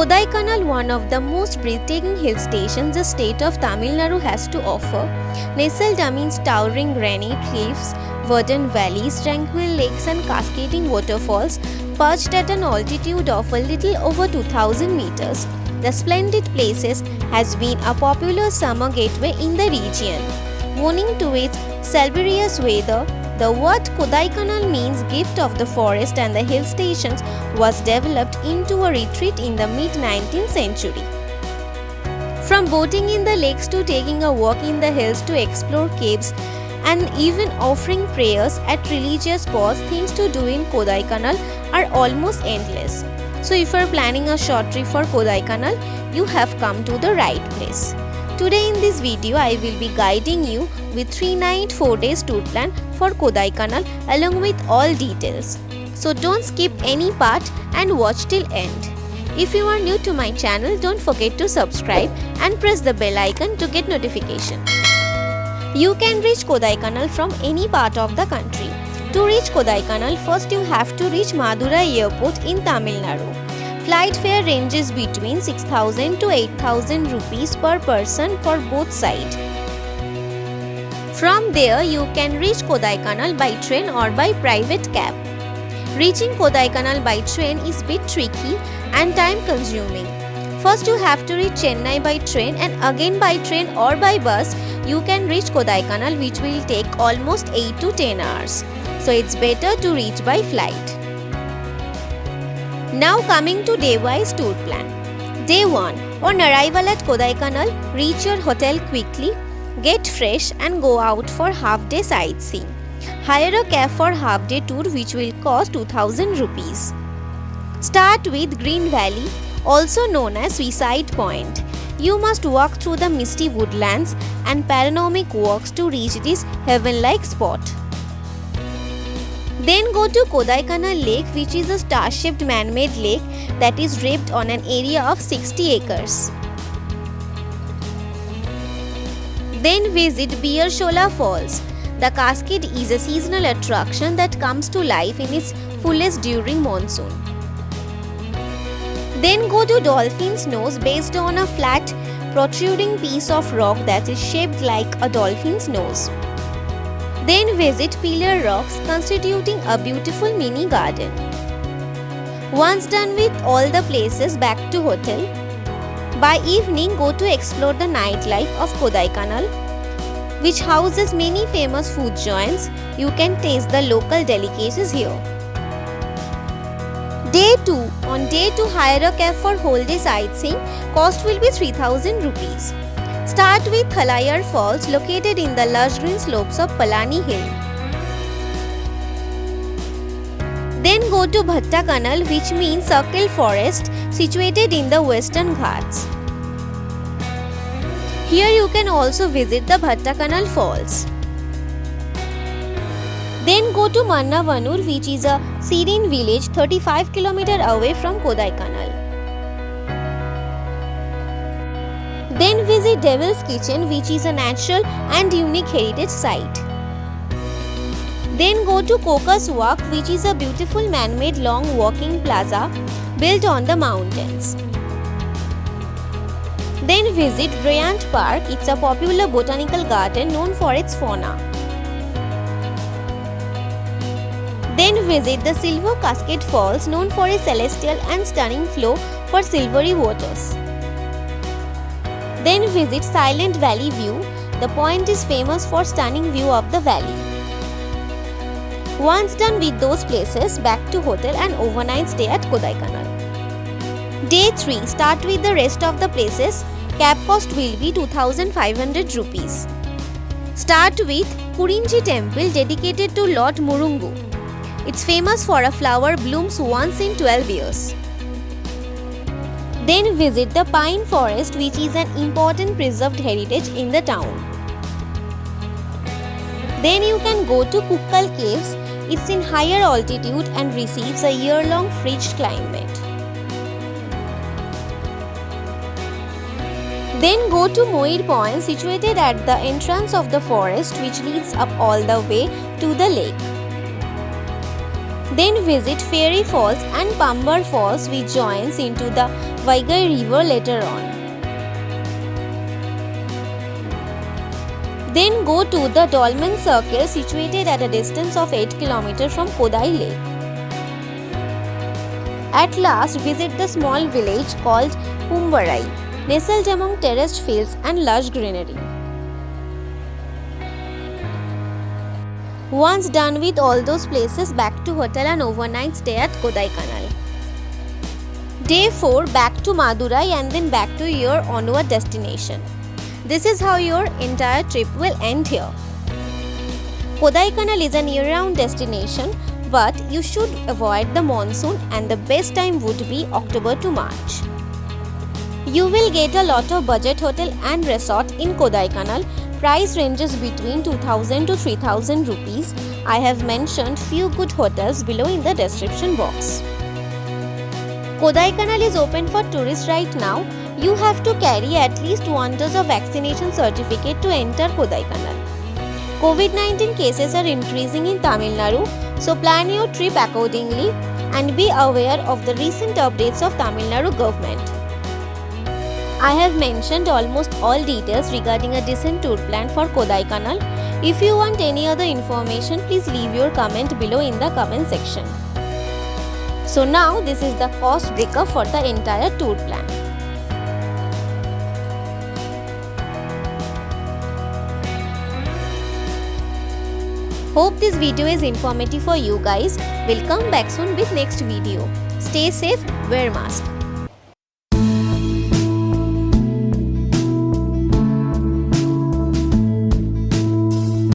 Kodaikanal, one of the most breathtaking hill stations the state of Tamil Nadu has to offer, nestled amidst towering granite cliffs, verdant valleys, tranquil lakes, and cascading waterfalls, perched at an altitude of a little over 2000 meters. The splendid place has been a popular summer getaway in the region. Owing to its salubrious weather, the word Kodaikanal means gift of the forest, and the hill stations was developed into a retreat in the mid-19th century. From boating in the lakes to taking a walk in the hills to explore caves and even offering prayers at religious spots, things to do in Kodaikanal are almost endless. So if you are planning a short trip for Kodaikanal, you have come to the right place. Today in this video, I will be guiding you with 3-night 4-day tour plan for Kodaikanal along with all details. So don't skip any part and watch till end. If you are new to my channel, don't forget to subscribe and press the bell icon to get notification. You can reach Kodaikanal from any part of the country. To reach Kodaikanal, first you have to reach Madurai Airport in Tamil Nadu. Flight fare ranges between 6,000 to 8,000 rupees per person for both sides. From there, you can reach Kodaikanal by train or by private cab. Reaching Kodaikanal by train is a bit tricky and time consuming. First, you have to reach Chennai by train, and again by train or by bus, you can reach Kodaikanal, which will take almost 8 to 10 hours. So it's better to reach by flight. Now coming to day-wise tour plan. Day 1. On arrival at Kodaikanal, reach your hotel quickly, get fresh and go out for half-day sightseeing. Hire a cab for half-day tour which will cost 2000 rupees. Start with Green Valley, also known as Suicide Point. You must walk through the misty woodlands and panoramic walks to reach this heaven-like spot. Then go to Kodaikanal Lake, which is a star-shaped man-made lake that is draped on an area of 60 acres. Then visit Beershola Falls. The cascade is a seasonal attraction that comes to life in its fullest during monsoon. Then go to Dolphin's Nose, based on a flat, protruding piece of rock that is shaped like a dolphin's nose. Then visit Pillar Rocks, constituting a beautiful mini garden. Once done with all the places, back to hotel. By evening, go to explore the nightlife of Kodaikanal, which houses many famous food joints. You can taste the local delicacies here. Day 2. On day 2, hire a cab for whole day sightseeing. Cost will be 3000 rupees. Start with Thalayar Falls, located in the lush green slopes of Palani Hill. Then go to Bhattakanal, which means Circle Forest, situated in the Western Ghats. Here you can also visit the Bhattakanal Falls. Then go to Mannavanur, which is a serene village 35 km away from Kodaikanal. Then visit Devil's Kitchen, which is a natural and unique heritage site. Then go to Cocos Walk, which is a beautiful man-made long walking plaza built on the mountains. Then visit Bryant Park. It's a popular botanical garden known for its fauna. Then visit the Silver Cascade Falls, known for its celestial and stunning flow for silvery waters. Then visit Silent Valley View. The point is famous for stunning view of the valley. Once done with those places, back to hotel and overnight stay at Kodaikanal. Day 3. Start with the rest of the places. Cab cost will be 2500 rupees. Start with Kurinji Temple, dedicated to Lord Murungu. It's famous for a flower blooms once in 12 years. Then visit the Pine Forest, which is an important preserved heritage in the town. Then you can go to Kukkal Caves. It's in higher altitude and receives a year-long frigid climate. Then go to Moir Point, situated at the entrance of the forest, which leads up all the way to the lake. Then visit Fairy Falls and Pambar Falls, which joins into the Vaigai River later on. Then go to the Dolmen Circle, situated at a distance of 8 km from Kodai Lake. At last, visit the small village called Pumbarai, nestled among terraced fields and lush greenery. Once done with all those places, back to hotel and overnight stay at Kodaikanal. Day 4, back to Madurai and then back to your onward destination. This is how your entire trip will end here. Kodaikanal is an year-round destination, but you should avoid the monsoon and the best time would be October to March. You will get a lot of budget hotel and resort in Kodaikanal. Price ranges between 2000 to 3000 rupees. I have mentioned few good hotels below in the description box. Kodaikanal is open for tourists right now. You have to carry at least 1 dose of vaccination certificate to enter Kodaikanal. COVID-19 cases are increasing in Tamil Nadu, so plan your trip accordingly and be aware of the recent updates of Tamil Nadu government. I have mentioned almost all details regarding a decent tour plan for Kodaikanal. If you want any other information, please leave your comment below in the comment section. So now this is the cost breakup for the entire tour plan. Hope this video is informative for you guys. We'll come back soon with next video. Stay safe, wear mask.